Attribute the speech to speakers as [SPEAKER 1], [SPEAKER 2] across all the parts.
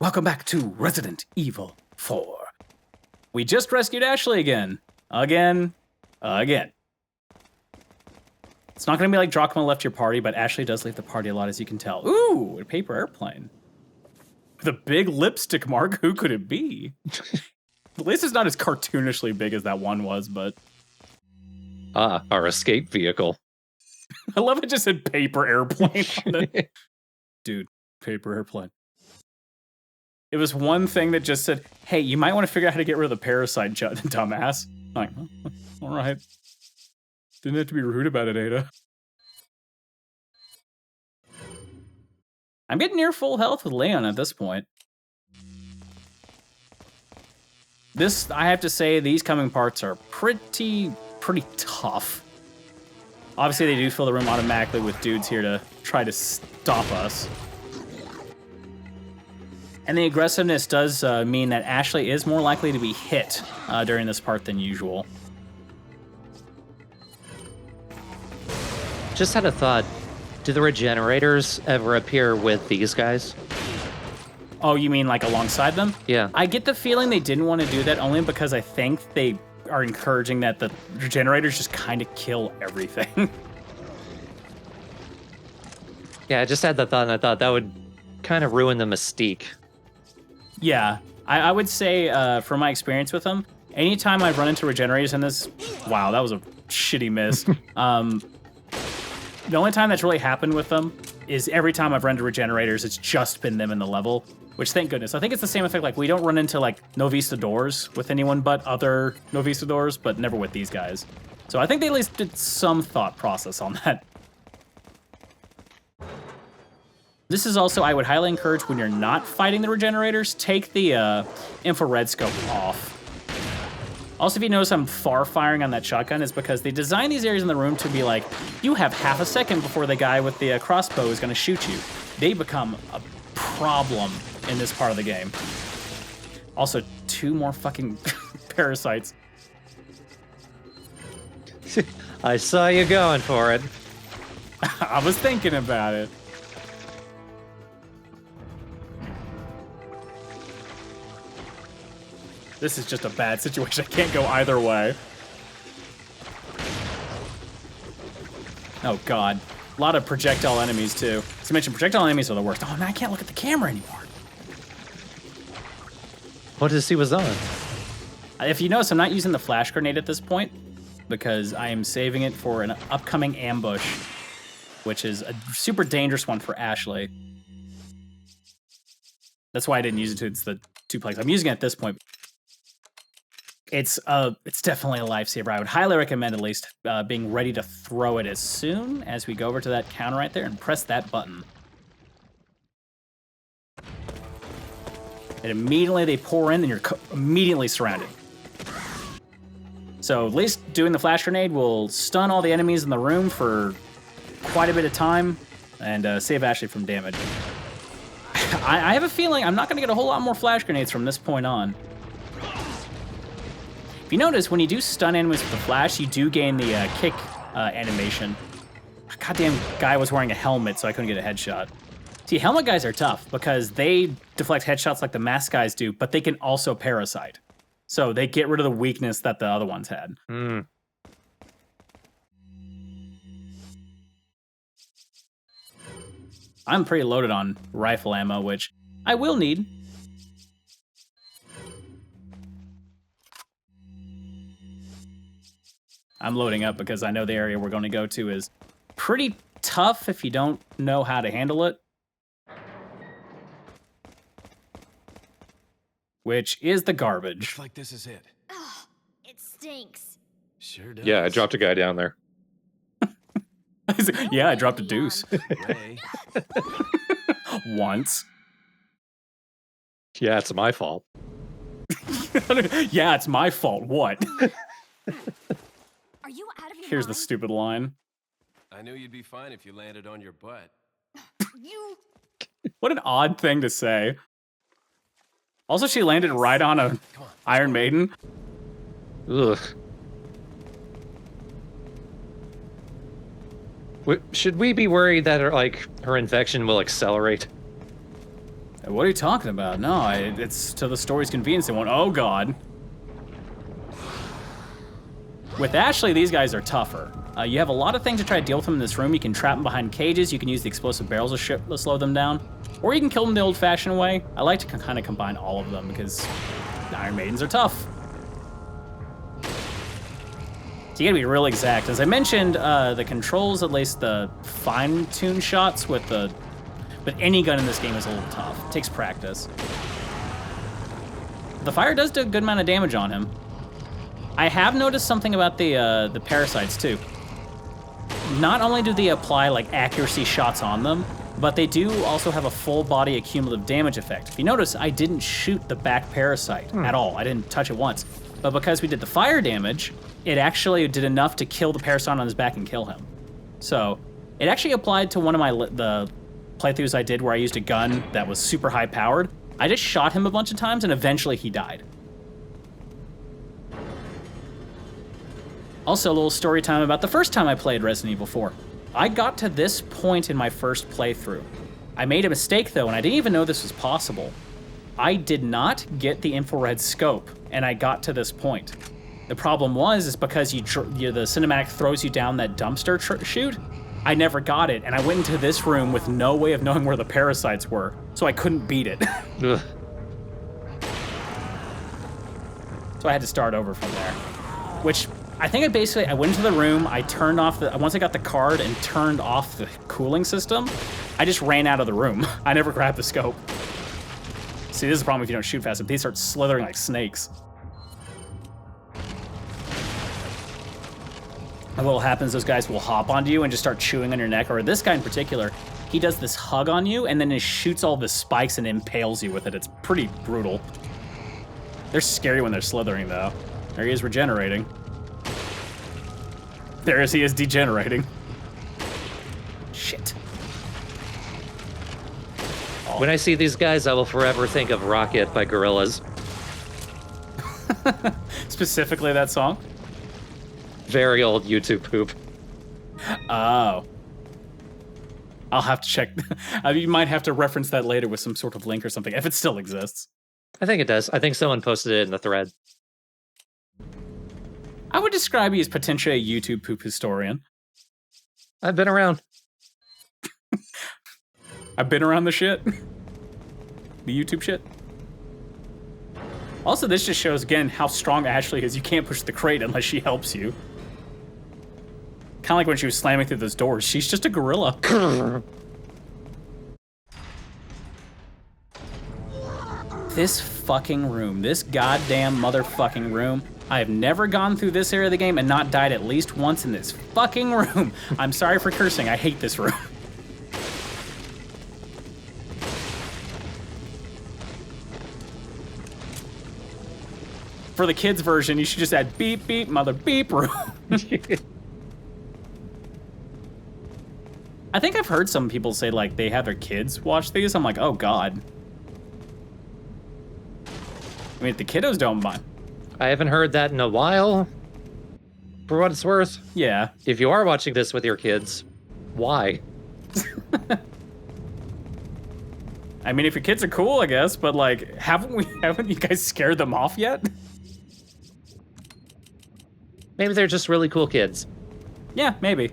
[SPEAKER 1] Welcome back to Resident Evil 4. We just rescued Ashley again. Again. It's not gonna be like Drachma left your party, but Ashley does leave the party a lot, as you can tell. Ooh, a paper airplane. With a big lipstick mark, who could it be? At least it's not as cartoonishly big as that one was, but...
[SPEAKER 2] Ah, our escape vehicle.
[SPEAKER 1] I love it just said paper airplane on it. Dude, paper airplane. It was one thing that just said, hey, you might want to figure out how to get rid of the parasite, dumbass. I'm like, oh, all right. Didn't have to be rude about it, Ada. I'm getting near full health with Leon at this point. This, I have to say, these coming parts are pretty tough. Obviously, they do fill the room automatically with dudes here to try to stop us. And the aggressiveness does mean that Ashley is more likely to be hit during this part than usual.
[SPEAKER 2] Just had a thought. Do the regenerators ever appear with these guys?
[SPEAKER 1] Oh, you mean like alongside them?
[SPEAKER 2] Yeah.
[SPEAKER 1] I get the feeling they didn't want to do that only because I think they are encouraging that the regenerators just kind of kill everything.
[SPEAKER 2] Yeah, I just had that thought, and I thought that would kind of ruin the mystique.
[SPEAKER 1] Yeah, I would say from my experience with them, anytime I've run into regenerators in this, wow, that was a shitty miss. The only time that's really happened with them is every time I've run into regenerators, it's just been them in the level, which thank goodness. I think it's the same effect, like we don't run into like Novistadors with anyone but other Novistadors, but never with these guys. So I think they at least did some thought process on that. This is also, I would highly encourage when you're not fighting the regenerators, take the infrared scope off. Also, if you notice I'm far firing on that shotgun, is because they designed these areas in the room to be like, you have half a second before the guy with the crossbow is going to shoot you. They become a problem in this part of the game. Also, 2 more fucking parasites.
[SPEAKER 2] I saw you going for it.
[SPEAKER 1] I was thinking about it. This is just a bad situation. I can't go either way. Oh, God. A lot of projectile enemies, too. As I mentioned, projectile enemies are the worst. Oh, man, I can't look at the camera anymore.
[SPEAKER 2] What does he was on?
[SPEAKER 1] If you notice, I'm not using the flash grenade at this point because I am saving it for an upcoming ambush, which is a super dangerous one for Ashley. That's why I didn't use it. It's the 2-plex. I'm using it at this point. It's definitely a lifesaver. I would highly recommend at least being ready to throw it as soon as we go over to that counter right there and press that button. And immediately they pour in and you're immediately surrounded. So at least doing the flash grenade will stun all the enemies in the room for quite a bit of time and save Ashley from damage. I have a feeling I'm not going to get a whole lot more flash grenades from this point on. If you notice, when you do stun enemies with the flash, you do gain the kick animation. Goddamn guy was wearing a helmet, so I couldn't get a headshot. See, helmet guys are tough because they deflect headshots like the mask guys do, but they can also parasite. So they get rid of the weakness that the other ones had. I'm pretty loaded on rifle ammo, which I will need. I'm loading up because I know the area we're going to go to is pretty tough if you don't know how to handle it. Which is the garbage.
[SPEAKER 3] Looks like this is it.
[SPEAKER 4] Ugh, it stinks.
[SPEAKER 3] Sure does.
[SPEAKER 2] Yeah, I dropped a guy down there.
[SPEAKER 1] Yeah, I dropped a deuce.
[SPEAKER 3] Ray.
[SPEAKER 1] Once.
[SPEAKER 2] Yeah, it's my fault.
[SPEAKER 1] Yeah, it's my fault. What?
[SPEAKER 4] Are you out of your
[SPEAKER 1] Here's the
[SPEAKER 4] mind?
[SPEAKER 1] stupid line.
[SPEAKER 3] I knew you'd be fine if you landed on your butt.
[SPEAKER 4] You...
[SPEAKER 1] What an odd thing to say. Also, she landed right on a Iron Maiden.
[SPEAKER 2] Ugh. Should we be worried that her infection will accelerate?
[SPEAKER 1] What are you talking about? No, it's to the story's convenience. They went, oh god. With Ashley, these guys are tougher. You have a lot of things to try to deal with them in this room. You can trap them behind cages. You can use the explosive barrels to slow them down. Or you can kill them the old-fashioned way. I like to kind of combine all of them because Iron Maidens are tough. So you gotta be real exact. As I mentioned, the controls, at least the fine-tuned shots with any gun in this game is a little tough. It takes practice. The fire does do a good amount of damage on him. I have noticed something about the parasites too. Not only do they apply like accuracy shots on them, but they do also have a full body accumulative damage effect. If you notice, I didn't shoot the back parasite at all. I didn't touch it once. But because we did the fire damage, it actually did enough to kill the parasite on his back and kill him. So it actually applied to one of the playthroughs I did where I used a gun that was super high powered. I just shot him a bunch of times and eventually he died. Also, a little story time about the first time I played Resident Evil 4. I got to this point in my first playthrough. I made a mistake though, and I didn't even know this was possible. I did not get the infrared scope, and I got to this point. The problem is because the cinematic throws you down that dumpster chute. I never got it, and I went into this room with no way of knowing where the parasites were, so I couldn't beat it. So I had to start over from there, which I think I went into the room, I turned off once I got the card and turned off the cooling system, I just ran out of the room. I never grabbed the scope. See, this is the problem if you don't shoot fast. If they start slithering like snakes. And what will happen is those guys will hop onto you and just start chewing on your neck, or this guy in particular, he does this hug on you and then he shoots all the spikes and impales you with it. It's pretty brutal. They're scary when they're slithering though. There he is regenerating. There he is degenerating. Shit. Oh.
[SPEAKER 2] When I see these guys, I will forever think of Rocket by Gorillaz.
[SPEAKER 1] Specifically that song?
[SPEAKER 2] Very old YouTube poop.
[SPEAKER 1] Oh. I'll have to check. You might have to reference that later with some sort of link or something, if it still exists.
[SPEAKER 2] I think it does. I think someone posted it in the thread.
[SPEAKER 1] I would describe you as potentially a YouTube poop historian.
[SPEAKER 2] I've been around.
[SPEAKER 1] I've been around the shit. The YouTube shit. Also, this just shows, again, how strong Ashley is. You can't push the crate unless she helps you. Kind of like when she was slamming through those doors. She's just a gorilla. This fucking room. This goddamn motherfucking room. I have never gone through this area of the game and not died at least once in this fucking room. I'm sorry for cursing. I hate this room. For the kids version, you should just add beep, beep, mother beep room. I think I've heard some people say, like, they have their kids watch these. I'm like, oh, God. I mean, if the kiddos don't mind.
[SPEAKER 2] I haven't heard that in a while. For what it's worth.
[SPEAKER 1] Yeah.
[SPEAKER 2] If you are watching this with your kids, why?
[SPEAKER 1] I mean, if your kids are cool, I guess, but, like, haven't you guys scared them off yet?
[SPEAKER 2] Maybe they're just really cool kids.
[SPEAKER 1] Yeah, maybe.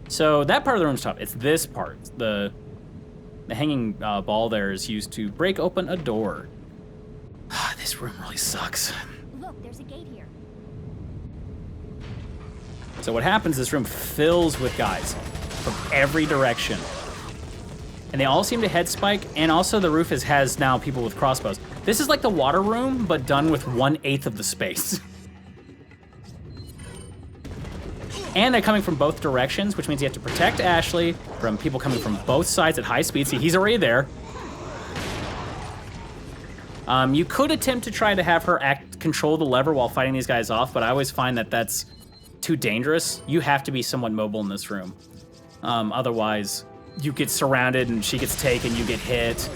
[SPEAKER 1] So that part of the room's tough. It's this part. The hanging ball there is used to break open a door. This room really sucks.
[SPEAKER 4] Look, there's a gate here.
[SPEAKER 1] So what happens, this room fills with guys from every direction. And they all seem to head spike, and also the roof has now people with crossbows. This is like the water room, but done with 1/8 of the space. And they're coming from both directions, which means you have to protect Ashley from people coming from both sides at high speed. See, he's already there. You could attempt to try to have her control the lever while fighting these guys off, but I always find that that's too dangerous. You have to be somewhat mobile in this room. Otherwise, you get surrounded and she gets taken, you get hit.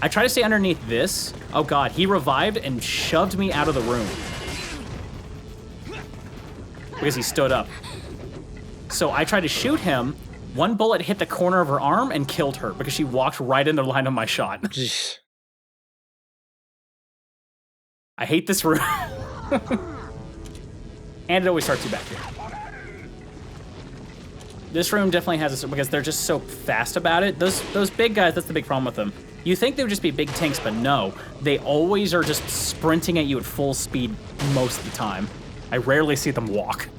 [SPEAKER 1] I try to stay underneath this. Oh God, he revived and shoved me out of the room. Because he stood up. So I tried to shoot him, One bullet hit the corner of her arm and killed her because she walked right into the line of my shot.
[SPEAKER 2] Jeez.
[SPEAKER 1] I hate this room. And it always starts you back here. This room definitely has this because they're just so fast about it. Those big guys, that's the big problem with them. You think they would just be big tanks, but no. They always are just sprinting at you at full speed most of the time. I rarely see them walk.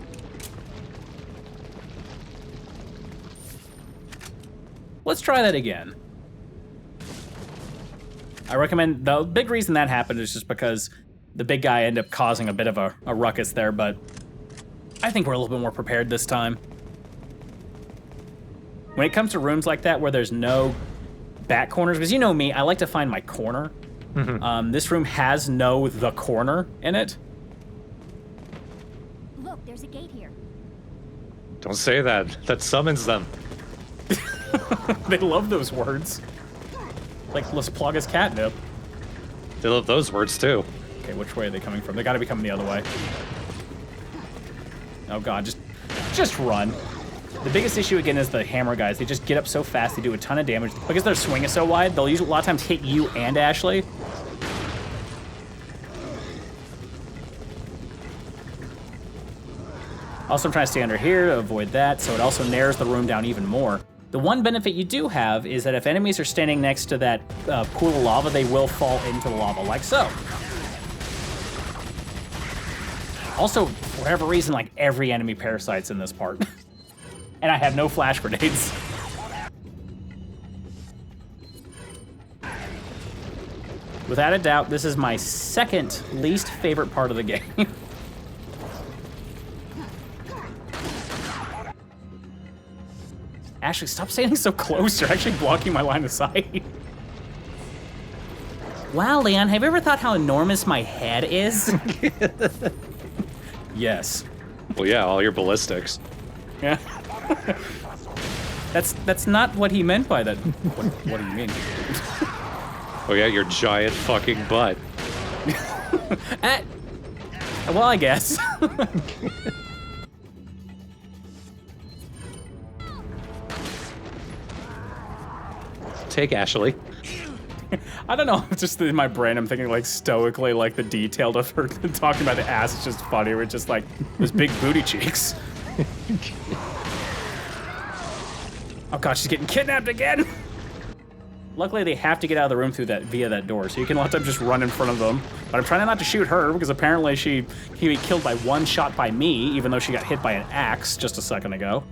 [SPEAKER 1] Let's try that again. I recommend, the big reason that happened is just because the big guy ended up causing a bit of a ruckus there, but I think we're a little bit more prepared this time. When it comes to rooms like that where there's no back corners, because you know me, I like to find my corner. This room has no the corner in it.
[SPEAKER 4] Look, there's a gate here.
[SPEAKER 2] Don't say that. That summons them.
[SPEAKER 1] They love those words. Like, let's plug his catnip.
[SPEAKER 2] They love those words too.
[SPEAKER 1] Okay, which way are they coming from? They gotta be coming the other way. Oh god, just run. The biggest issue again is the hammer guys. They just get up so fast, they do a ton of damage. Because their swing is so wide, they'll usually a lot of times hit you and Ashley. Also, I'm trying to stay under here to avoid that, so it also narrows the room down even more. The one benefit you do have is that if enemies are standing next to that pool of lava, they will fall into the lava, like so. Also, for whatever reason, like every enemy parasite's in this part. And I have no flash grenades. Without a doubt, this is my second least favorite part of the game. Ashley, stop standing so close. You're actually blocking my line of sight. Wow, Leon, have you ever thought how enormous my head is? Yes.
[SPEAKER 2] Well, yeah, all your ballistics.
[SPEAKER 1] Yeah. That's not what he meant by that. What do you mean?
[SPEAKER 2] Oh yeah, your giant fucking butt.
[SPEAKER 1] Well, I guess.
[SPEAKER 2] Take Ashley.
[SPEAKER 1] I don't know, just in my brain I'm thinking like stoically, like the detail of her talking about the ass is just funny. We're just like, those big booty cheeks. Oh god, she's getting kidnapped again! Luckily they have to get out of the room through that via that door, so you can let them just run in front of them. But I'm trying not to shoot her, because apparently he was killed by one shot by me, even though she got hit by an axe just a second ago.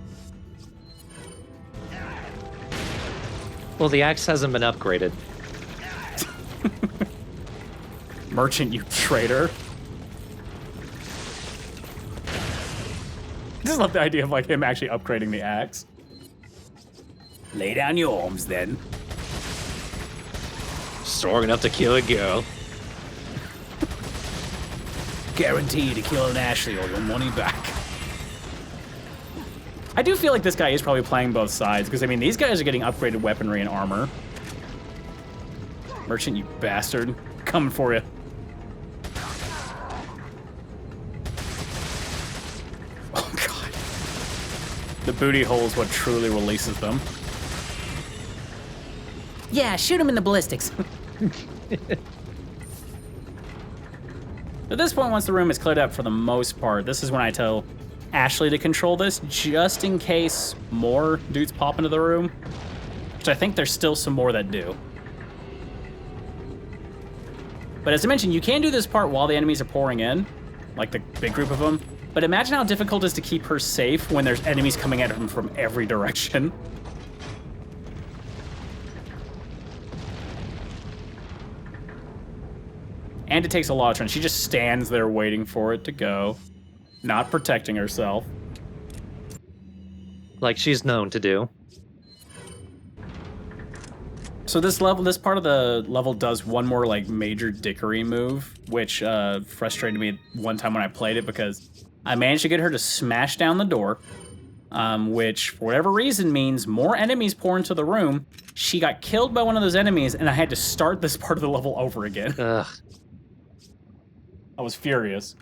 [SPEAKER 2] Well, the axe hasn't been upgraded.
[SPEAKER 1] Merchant, you traitor. I just love the idea of like him actually upgrading the axe. Lay down your arms then.
[SPEAKER 2] Strong enough to kill a girl.
[SPEAKER 1] Guaranteed to kill an Ashley or your money back. I do feel like this guy is probably playing both sides, because I mean, these guys are getting upgraded weaponry and armor. Merchant, you bastard. Coming for you. Oh god. The booty hole is what truly releases them. Yeah, shoot him in the ballistics. At this point, once the room is cleared up for the most part, this is when I tell Ashley to control this, just in case more dudes pop into the room. Which I think there's still some more that do. But as I mentioned, you can do this part while the enemies are pouring in, like the big group of them. But imagine how difficult it is to keep her safe when there's enemies coming at her from every direction. And it takes a lot of turns. She just stands there waiting for it to go, not protecting herself.
[SPEAKER 2] Like she's known to do.
[SPEAKER 1] So this part of the level does one more like major dickery move, which frustrated me one time when I played it, because I managed to get her to smash down the door, which for whatever reason means more enemies pour into the room. She got killed by one of those enemies, and I had to start this part of the level over again.
[SPEAKER 2] Ugh.
[SPEAKER 1] I was furious.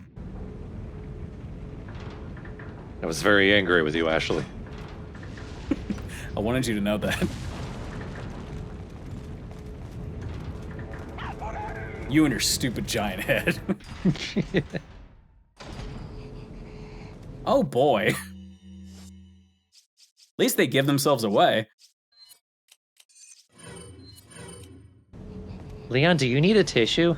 [SPEAKER 2] I was very angry with you, Ashley.
[SPEAKER 1] I wanted you to know that. You and your stupid giant head. Oh boy. At least they give themselves away.
[SPEAKER 2] Leon, do you need a tissue?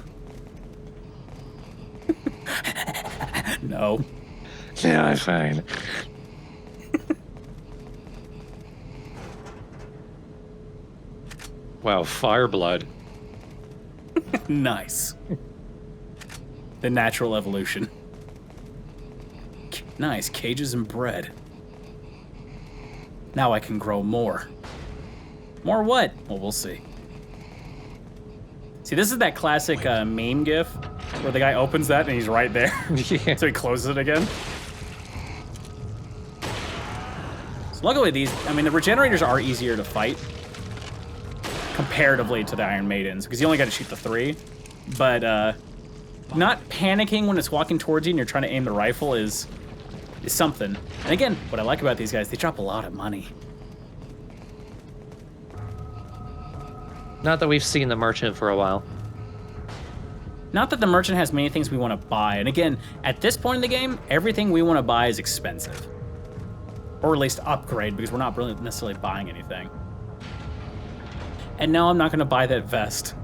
[SPEAKER 1] No.
[SPEAKER 2] No, I'm fine. Wow, fire blood.
[SPEAKER 1] Nice. The natural evolution. Nice, cages and bread. Now I can grow more. More what? Well, we'll see. See, this is that classic meme gif where the guy opens that and he's right there.
[SPEAKER 2] Yeah.
[SPEAKER 1] So he closes it again. So luckily these, I mean, the regenerators are easier to fight comparatively to the Iron Maidens, because you only got to shoot the 3. But not panicking when it's walking towards you and you're trying to aim the rifle is something. And again, what I like about these guys, they drop a lot of money.
[SPEAKER 2] Not that we've seen the merchant for a while.
[SPEAKER 1] Not that the merchant has many things we want to buy. And again, at this point in the game, everything we want to buy is expensive. Or at least upgrade, because we're not really necessarily buying anything. And no, I'm not going to buy that vest.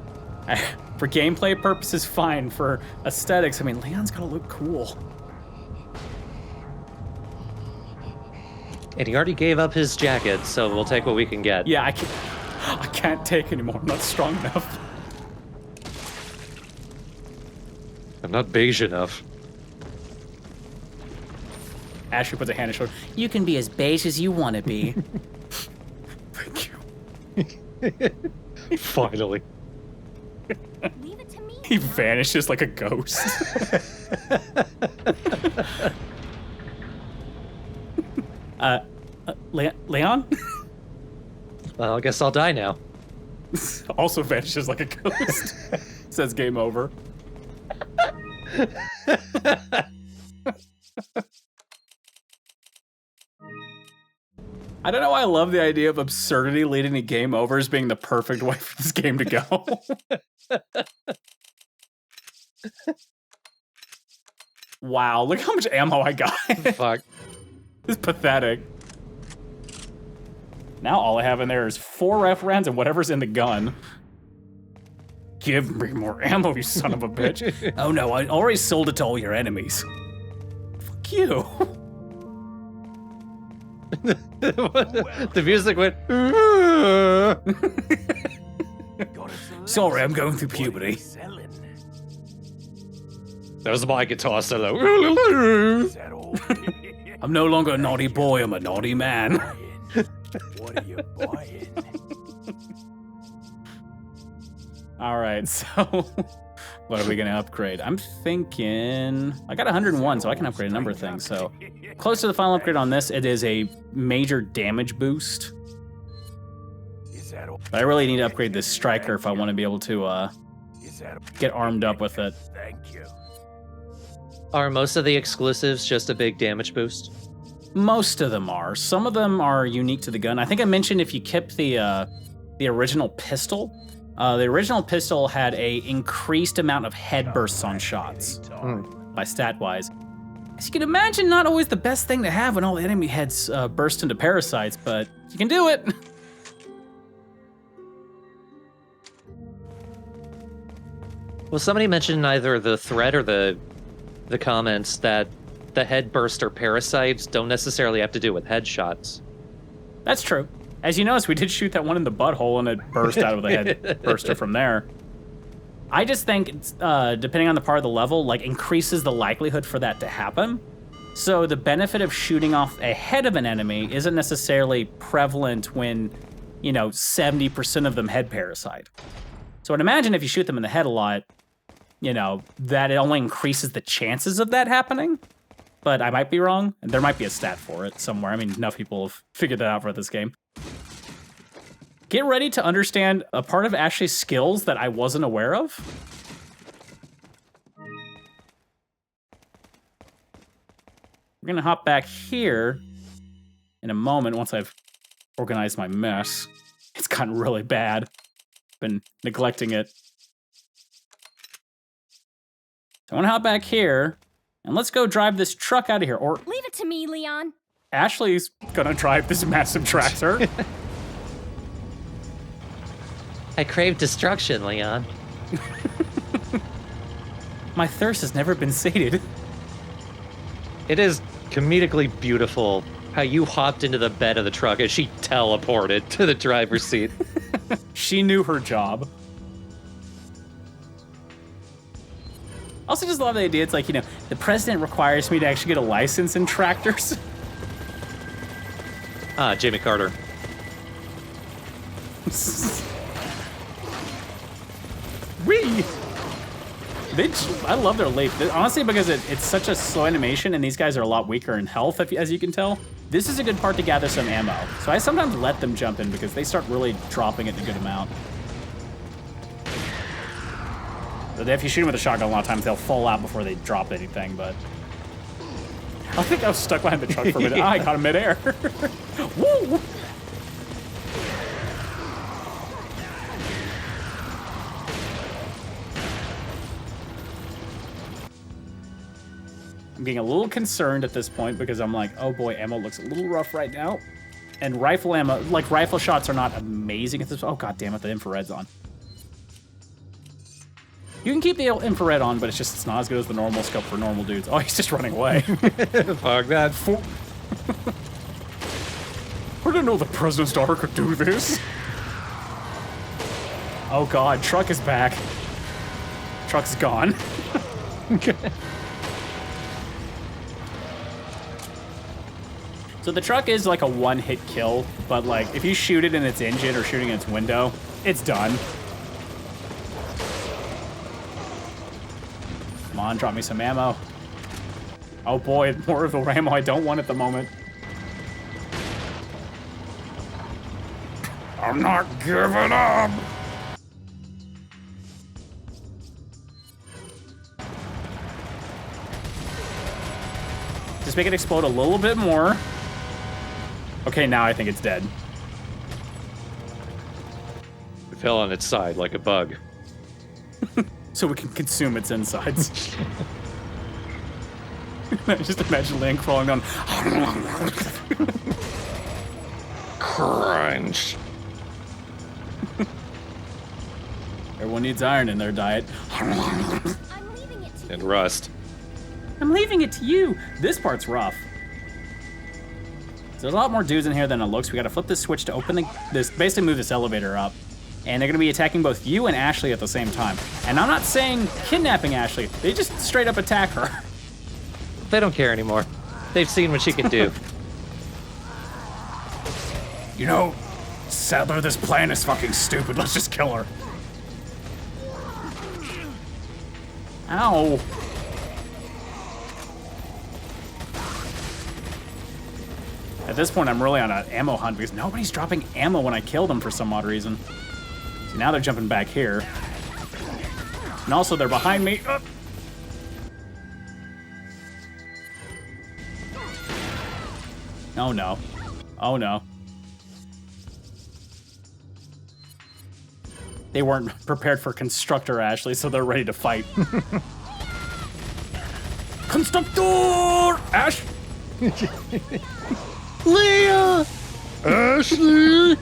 [SPEAKER 1] For gameplay purposes, fine. For aesthetics, I mean, Leon's got to look cool.
[SPEAKER 2] And he already gave up his jacket, so we'll take what we can get.
[SPEAKER 1] Yeah, I can't take anymore. I'm not strong enough.
[SPEAKER 2] I'm not beige enough.
[SPEAKER 1] Ashley puts a hand on his shoulder. You can be as beige as you want to be. Thank you.
[SPEAKER 2] Finally.
[SPEAKER 4] Leave it to me.
[SPEAKER 1] He vanishes like a ghost. Leon?
[SPEAKER 2] Well, I guess I'll die now.
[SPEAKER 1] Also vanishes like a ghost. Says game over. I don't know why I love the idea of absurdity leading to game over as being the perfect way for this game to go. Wow, look how much ammo I got.
[SPEAKER 2] Fuck.
[SPEAKER 1] It's pathetic. Now all I have in there is 4 rifle rounds and whatever's in the gun. Give me more ammo, you son of a bitch. Oh no, I already sold it to all your enemies. Fuck you.
[SPEAKER 2] The music went.
[SPEAKER 1] Sorry, I'm going through puberty.
[SPEAKER 2] That was my guitar solo.
[SPEAKER 1] I'm no longer a naughty boy, I'm a naughty man.
[SPEAKER 3] What are you buying?
[SPEAKER 1] All right, so what are we gonna upgrade? I'm thinking, I got 101, so I can upgrade a number of things. So close to the final upgrade on this, it is a major damage boost. But I really need to upgrade this striker if I want to be able to get armed up with it.
[SPEAKER 3] Thank you.
[SPEAKER 2] Are most of the exclusives just a big damage boost?
[SPEAKER 1] Most of them are. Some of them are unique to the gun. I think I mentioned if you kept the original pistol, the original pistol had a increased amount of head bursts on shots by stat-wise. As you can imagine, not always the best thing to have when all the enemy heads burst into parasites, but you can do it.
[SPEAKER 2] Well, somebody mentioned either the thread or the comments that the head burster parasites don't necessarily have to do with headshots.
[SPEAKER 1] That's true. As you notice, we did shoot that one in the butthole and it burst out of the head burster from there. I just think, depending on the part of the level, like increases the likelihood for that to happen. So the benefit of shooting off a head of an enemy isn't necessarily prevalent when, 70% of them head parasite. So I'd imagine if you shoot them in the head a lot, that it only increases the chances of that happening. But I might be wrong. There might be a stat for it somewhere. I mean, enough people have figured that out for this game. Get ready to understand a part of Ashley's skills that I wasn't aware of. We're gonna hop back here in a moment once I've organize my mess. It's gotten really bad. Been neglecting it. So I want to hop back here, and let's go drive this truck out of here. Or
[SPEAKER 4] Leave it to me, Leon.
[SPEAKER 1] Ashley's gonna drive this massive tractor.
[SPEAKER 2] I crave destruction, Leon.
[SPEAKER 1] My thirst has never been sated.
[SPEAKER 2] It is comedically beautiful how you hopped into the bed of the truck and she teleported to the driver's seat.
[SPEAKER 1] She knew her job. Also just love the idea, it's like, you know, the president requires me to actually get a license in tractors.
[SPEAKER 2] Ah, Jimmy Carter.
[SPEAKER 1] Whee! I love their leap. Honestly, because it's such a slow animation and these guys are a lot weaker in health, as you can tell. This is a good part to gather some ammo. So I sometimes let them jump in because they start really dropping it in a good amount. If you shoot them with a shotgun, a lot of times they'll fall out before they drop anything, but... I think I was stuck behind the truck for a minute. I caught him midair. Woo! I'm getting a little concerned at this point because I'm like, oh boy, ammo looks a little rough right now. And rifle ammo, like rifle shots are not amazing at this. Oh god damn it, the infrared's on. You can keep the infrared on, but it's not as good as the normal scope for normal dudes. Oh, he's just running away.
[SPEAKER 2] Fuck that.
[SPEAKER 1] I didn't know the president's daughter could do this. Oh god, truck is back. Truck's gone. So the truck is like a one-hit kill, but like if you shoot it in its engine or shooting in its window, it's done. Come on, drop me some ammo. Oh boy, more of the ammo I don't want at the moment. I'm not giving up! Just make it explode a little bit more. Okay, now I think it's dead.
[SPEAKER 2] It fell on its side like a bug.
[SPEAKER 1] So we can consume its insides. Just imagine Lane crawling down.
[SPEAKER 2] Crunch.
[SPEAKER 1] Everyone needs iron in their diet.
[SPEAKER 4] I'm leaving it to
[SPEAKER 2] And
[SPEAKER 4] you.
[SPEAKER 2] rust.
[SPEAKER 1] I'm leaving it to you. This part's rough. So there's a lot more dudes in here than it looks. We gotta flip this switch to open this, basically move this elevator up. And they're gonna be attacking both you and Ashley at the same time. And I'm not saying kidnapping Ashley. They just straight up attack her.
[SPEAKER 2] They don't care anymore. They've seen what she can do.
[SPEAKER 1] You know, Sadler, this plan is fucking stupid. Let's just kill her. Ow. At this point, I'm really on an ammo hunt because nobody's dropping ammo when I kill them for some odd reason. So now they're jumping back here. And also, they're behind me. Oh no. Oh no. They weren't prepared for Constructor Ashley, so they're ready to fight. Constructor! Ash!
[SPEAKER 2] Leah! Ashley!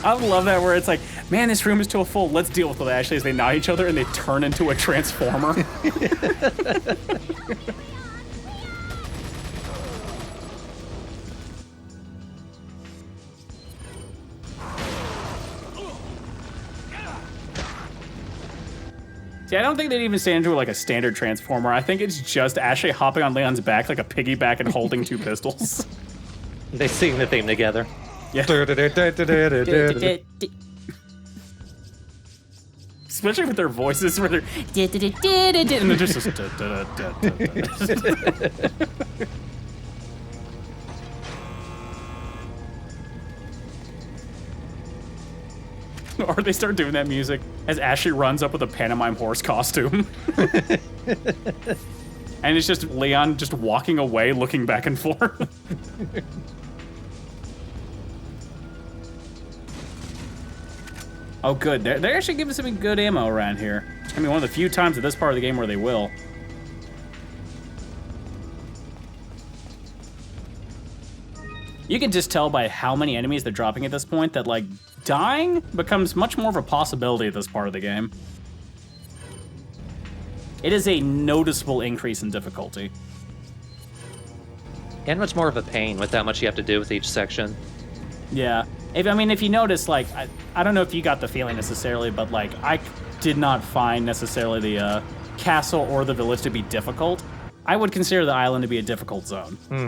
[SPEAKER 1] I love that where it's like, man, this room is too full. Let's deal with it, Ashley, as they knock each other and they turn into a transformer. See, I don't think they'd even stand into like a standard transformer. I think it's just Ashley hopping on Leon's back like a piggyback and holding two pistols.
[SPEAKER 2] They sing the theme together.
[SPEAKER 1] Yeah. Especially with their voices where they're and they're just or they start doing that music as Ashley runs up with a pantomime horse costume. And it's just Leon just walking away, looking back and forth. Oh, good. They're actually giving some good ammo around here. I mean, one of the few times at this part of the game where they will. You can just tell by how many enemies they're dropping at this point that, like, dying becomes much more of a possibility at this part of the game. It is a noticeable increase in difficulty.
[SPEAKER 2] And much more of a pain with how much you have to do with each section.
[SPEAKER 1] Yeah. If you notice, like, I don't know if you got the feeling necessarily, but, like, I did not find necessarily the castle or the village to be difficult. I would consider the island to be a difficult zone.
[SPEAKER 2] Hmm.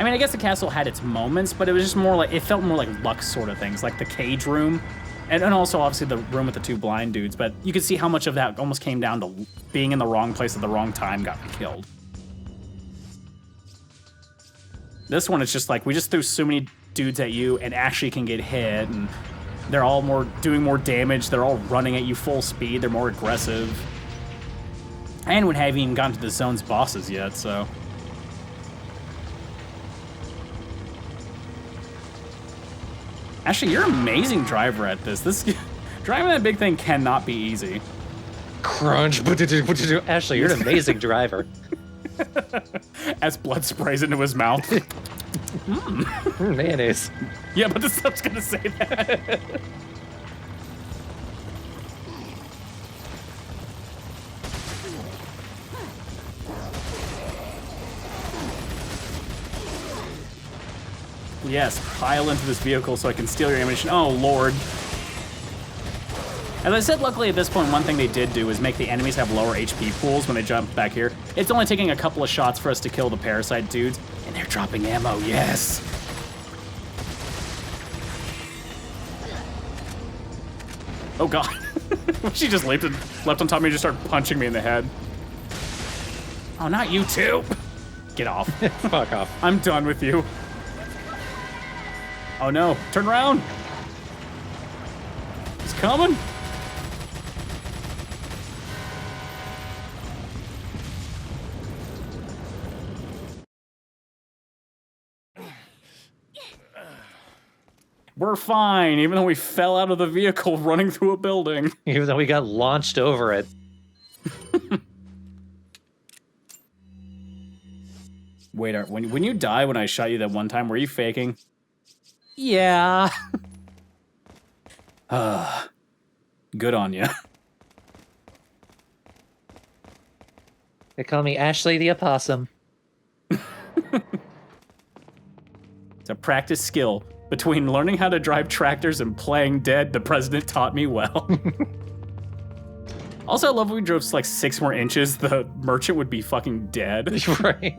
[SPEAKER 1] I mean, I guess the castle had its moments, but it was just more like, it felt more like luck sort of things, like the cage room, and also obviously the room with the two blind dudes, but you could see how much of that almost came down to being in the wrong place at the wrong time got me killed. This one, it's just like, we just threw so many dudes at you and actually can get hit, and they're all doing more damage, they're all running at you full speed, they're more aggressive. And we haven't even gotten to the zone's bosses yet, so... Actually, you're an amazing driver at this. Driving that big thing cannot be easy.
[SPEAKER 2] Crunch. Ashley, you're an amazing driver.
[SPEAKER 1] As blood sprays into his mouth.
[SPEAKER 2] Mayonnaise.
[SPEAKER 1] Yeah, but the stuff's gonna say that. Yes, pile into this vehicle so I can steal your ammunition. Oh, Lord. As I said, luckily at this point, one thing they did do is make the enemies have lower HP pools when they jump back here. It's only taking a couple of shots for us to kill the parasite dudes, and they're dropping ammo, yes! Oh, God. She just leapt on top of me and just started punching me in the head. Oh, not you too! Get off.
[SPEAKER 2] Fuck off.
[SPEAKER 1] I'm done with you. Oh no, turn around! He's coming! We're fine, even though we fell out of the vehicle running through a building.
[SPEAKER 2] Even though we got launched over it.
[SPEAKER 1] Wait, when you die when I shot you that one time, were you faking? Yeah. Good on you.
[SPEAKER 2] They call me Ashley the Opossum.
[SPEAKER 1] It's a practice skill. Between learning how to drive tractors and playing dead, the president taught me well. Also, I love when we drove like 6 more inches, the merchant would be fucking dead.
[SPEAKER 2] Right.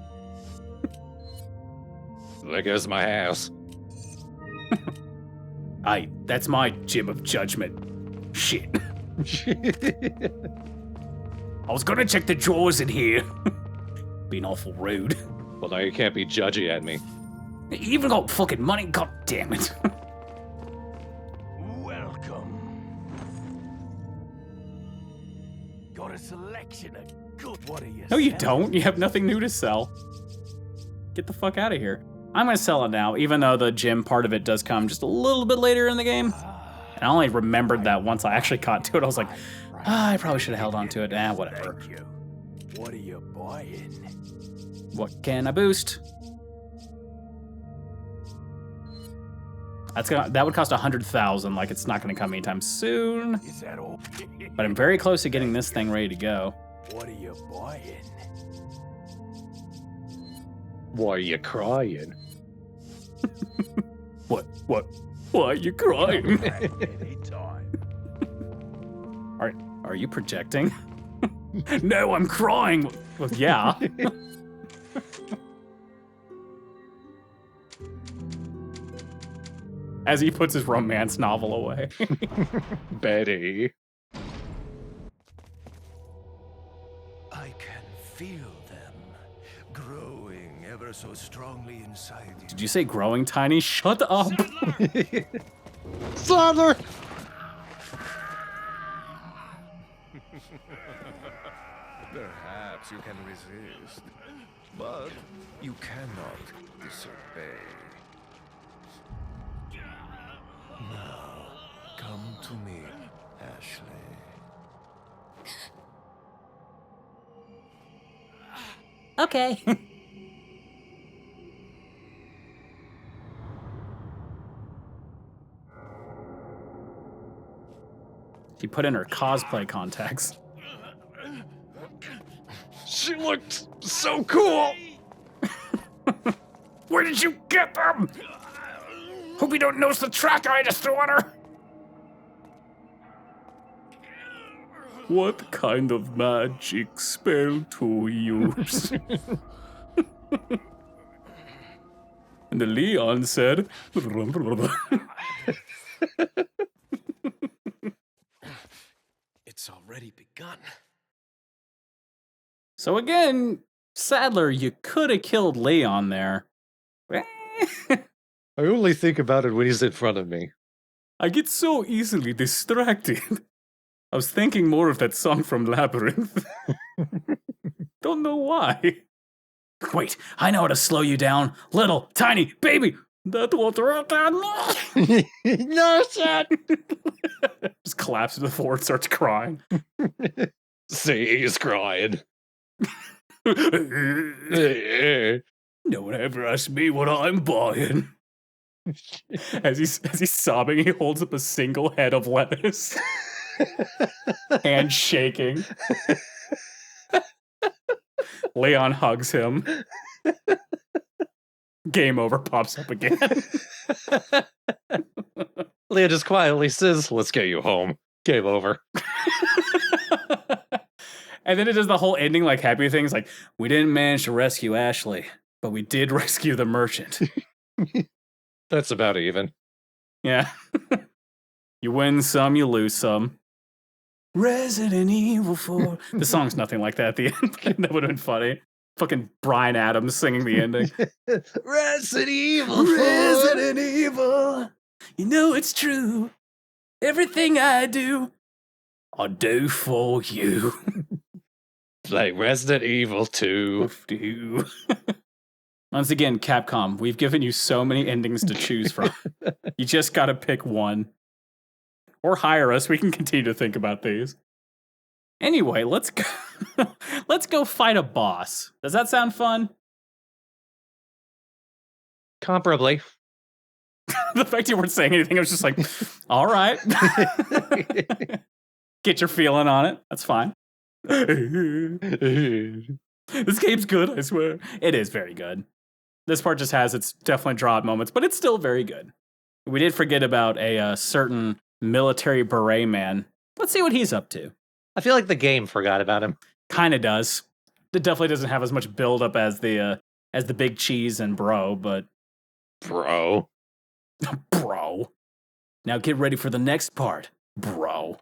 [SPEAKER 2] There goes my house.
[SPEAKER 1] Aye, that's my gym of judgment. Shit. I was gonna check the drawers in here. Being awful rude.
[SPEAKER 2] Well, now you can't be judgy at me.
[SPEAKER 1] You even got fucking money, god damn it.
[SPEAKER 3] Welcome. Got a selection of good. What are you?
[SPEAKER 1] No, you
[SPEAKER 3] selling?
[SPEAKER 1] don't. You have nothing new to sell. Get the fuck out of here. I'm gonna sell it now, even though the gym part of it does come just a little bit later in the game. And I only remembered that once I actually caught to it. I was like, I probably should have held on to it. Whatever.
[SPEAKER 3] Thank you. What are you buying?
[SPEAKER 1] What can I boost? That would cost 100,000. Like, it's not gonna come anytime soon.
[SPEAKER 3] Is that all?
[SPEAKER 1] But I'm very close to getting this thing ready to go.
[SPEAKER 3] What are you buying?
[SPEAKER 2] Why are you crying?
[SPEAKER 1] What? Why are you crying?
[SPEAKER 3] Anytime.
[SPEAKER 1] Are you projecting? No, I'm crying. Well, yeah. As he puts his romance novel away.
[SPEAKER 2] Betty.
[SPEAKER 3] I can feel them growing ever so strongly inside you.
[SPEAKER 1] Did you say growing tiny? Shut up.
[SPEAKER 2] Father!
[SPEAKER 3] Perhaps you can resist, but you cannot disobey. Now, come to me, Ashley.
[SPEAKER 1] Okay. She put in her cosplay contacts.
[SPEAKER 2] She looked so cool.
[SPEAKER 1] Where did you get them? Hope you don't notice the tracker I just threw on her. What kind of magic spell to use? And the Leon said,
[SPEAKER 3] It's already begun.
[SPEAKER 1] So again, Sadler, you could have killed Leon there.
[SPEAKER 2] I only think about it when he's in front of me.
[SPEAKER 1] I get so easily distracted. I was thinking more of that song from Labyrinth. Don't know why. Wait, I know how to slow you down. Little, tiny, baby. That won't work on me.
[SPEAKER 2] No, shit.
[SPEAKER 1] Just collapses to the floor and starts crying.
[SPEAKER 2] See, he's crying.
[SPEAKER 1] No one ever asked me what I'm buying. As he's sobbing, he holds up a single head of lettuce. Hand shaking. Leon hugs him. Game over pops up again.
[SPEAKER 2] Leah just quietly says, let's get you home. Game over.
[SPEAKER 1] And then it does the whole ending like happy things like, we didn't manage to rescue Ashley, but we did rescue the merchant.
[SPEAKER 2] That's about even.
[SPEAKER 1] Yeah. You win some, you lose some. Resident Evil 4. The song's nothing like that at the end. That would have been funny. Fucking Bryan Adams singing the ending.
[SPEAKER 2] Resident Evil.
[SPEAKER 1] Resident Evil. You know it's true. Everything I do for you.
[SPEAKER 2] Like Resident Evil 2.
[SPEAKER 1] Once again, Capcom, we've given you so many endings to choose from. You just gotta pick one. Or hire us, we can continue to think about these. Anyway, let's go. Let's go fight a boss. Does that sound fun?
[SPEAKER 2] Comparably.
[SPEAKER 1] The fact you weren't saying anything, I was just like, all right. Get your feeling on it. That's fine. This game's good, I swear. It is very good. This part just has its definitely draw-out moments, but it's still very good. We did forget about a certain military beret man. Let's see what he's up to.
[SPEAKER 2] I feel like the game forgot about him.
[SPEAKER 1] Kind of does. It definitely doesn't have as much build-up as the big cheese and bro, but...
[SPEAKER 2] Bro.
[SPEAKER 1] Bro. Now get ready for the next part, bro.